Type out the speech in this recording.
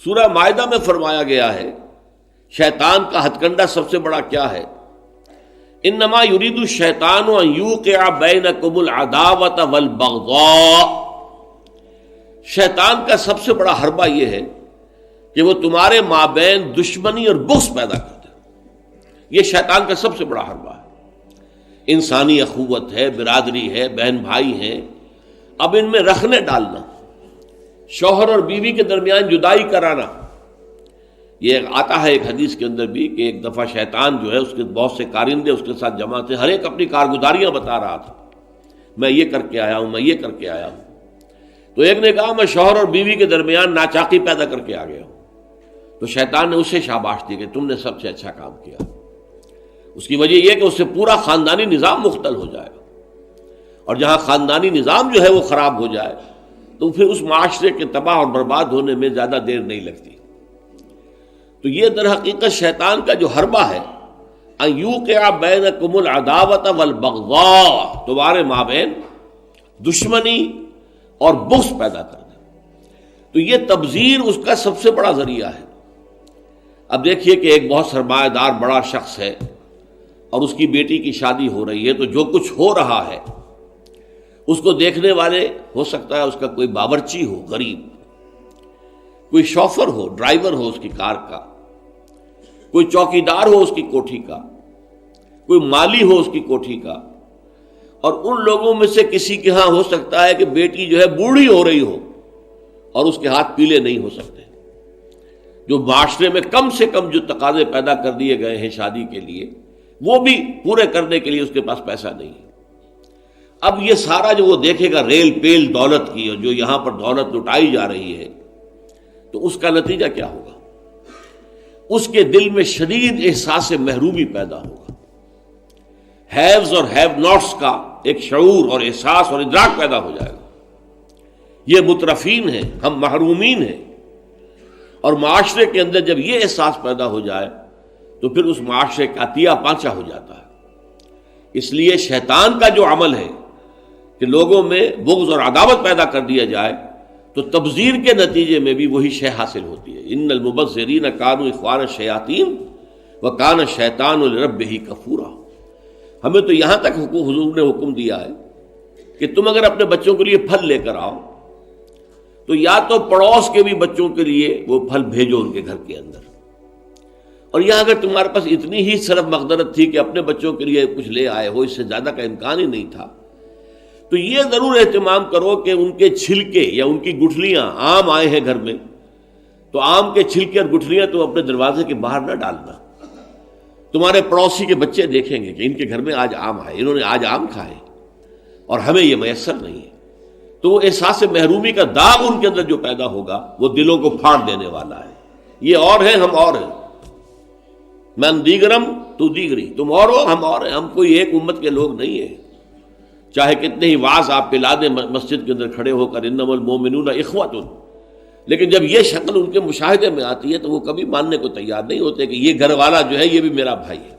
سورہ مائدہ میں فرمایا گیا ہے شیطان کا ہتھ کنڈا سب سے بڑا کیا ہے؟ انما یرید الشیطان ان یوقع بینکم العداوۃ والبغضاء، شیطان کا سب سے بڑا حربہ یہ ہے کہ وہ تمہارے مابین دشمنی اور بغض پیدا کر دے. یہ شیطان کا سب سے بڑا حربہ ہے. انسانی اخوت ہے، برادری ہے، بہن بھائی ہیں، اب ان میں رخنے ڈالنا، شوہر اور بیوی کے درمیان جدائی کرانا. یہ آتا ہے ایک حدیث کے اندر بھی کہ ایک دفعہ شیطان جو ہے اس کے بہت سے کارندے اس کے ساتھ جمع تھے، ہر ایک اپنی کارگزاریاں بتا رہا تھا، میں یہ کر کے آیا ہوں، میں یہ کر کے آیا ہوں. تو ایک نے کہا میں شوہر اور بیوی کے درمیان ناچاقی پیدا کر کے آ گیا ہوں. تو شیطان نے اسے شاباش دی کہ تم نے سب سے اچھا کام کیا. اس کی وجہ یہ کہ اس سے پورا خاندانی نظام مختل ہو جائے گا، اور جہاں خاندانی نظام جو ہے وہ خراب ہو جائے تو پھر اس معاشرے کے تباہ اور برباد ہونے میں زیادہ دیر نہیں لگتی. تو یہ در حقیقت شیطان کا جو حربہ ہے ان یوقع بینکم العداوۃ والبغضاء، تمہارے مابین دشمنی اور بغض پیدا کر دے. تو یہ تبذیر اس کا سب سے بڑا ذریعہ ہے. اب دیکھیے کہ ایک بہت سرمایہ دار بڑا شخص ہے اور اس کی بیٹی کی شادی ہو رہی ہے، تو جو کچھ ہو رہا ہے اس کو دیکھنے والے ہو سکتا ہے اس کا کوئی باورچی ہو غریب، کوئی شوفر ہو، ڈرائیور ہو اس کی کار کا، کوئی چوکیدار ہو اس کی کوٹھی کا، کوئی مالی ہو اس کی کوٹھی کا، اور ان لوگوں میں سے کسی کے ہاں ہو سکتا ہے کہ بیٹی جو ہے بوڑھی ہو رہی ہو اور اس کے ہاتھ پیلے نہیں ہو سکتے. جو معاشرے میں کم سے کم جو تقاضے پیدا کر دیے گئے ہیں شادی کے لیے وہ بھی پورے کرنے کے لیے اس کے پاس پیسہ نہیں ہے. اب یہ سارا جو وہ دیکھے گا ریل پیل دولت کی، اور جو یہاں پر دولت لٹائی جا رہی ہے، تو اس کا نتیجہ کیا ہوگا؟ اس کے دل میں شدید احساس محرومی پیدا ہوگا. ہیوز اور ہیو ناٹس کا ایک شعور اور احساس اور ادراک پیدا ہو جائے گا. یہ مترفین ہیں، ہم محرومین ہیں. اور معاشرے کے اندر جب یہ احساس پیدا ہو جائے تو پھر اس معاشرے کا تیا پانچا ہو جاتا ہے. اس لیے شیطان کا جو عمل ہے کہ لوگوں میں بغض اور عداوت پیدا کر دیا جائے، تو تبذیر کے نتیجے میں بھی وہی شے حاصل ہوتی ہے. ان المبذرین کانوا اخوان الشیاطین وکان الشیطان لربہ کفورا. ہمیں تو یہاں تک حضور نے حکم دیا ہے کہ تم اگر اپنے بچوں کے لیے پھل لے کر آؤ تو یا تو پڑوس کے بھی بچوں کے لیے وہ پھل بھیجو ان کے گھر کے اندر. اور یہاں اگر تمہارے پاس اتنی ہی صرف مقدرت تھی کہ اپنے بچوں کے لیے کچھ لے آئے ہو، اس سے زیادہ کا امکان ہی نہیں تھا، تو یہ ضرور اہتمام کرو کہ ان کے چھلکے یا ان کی گٹھلیاں، آم آئے ہیں گھر میں تو آم کے چھلکے اور گٹھلیاں تم اپنے دروازے کے باہر نہ ڈالنا. تمہارے پڑوسی کے بچے دیکھیں گے کہ ان کے گھر میں آج آم آئے، انہوں نے آج آم کھائے اور ہمیں یہ میسر نہیں ہے. تو وہ احساس محرومی کا داغ ان کے اندر جو پیدا ہوگا وہ دلوں کو پھاڑ دینے والا ہے. یہ اور ہیں، ہم اور ہیں. من دیگرم تو دیگری، تم اور ہو ہم اور ہیں. ہم کوئی ایک امت کے لوگ نہیں ہیں. چاہے کتنے ہی واعظ آپ پلا دیں مسجد کے اندر کھڑے ہو کر انما المؤمنون اخوۃ، لیکن جب یہ شکل ان کے مشاہدے میں آتی ہے تو وہ کبھی ماننے کو تیار نہیں ہوتے کہ یہ گھر والا جو ہے یہ بھی میرا بھائی ہے.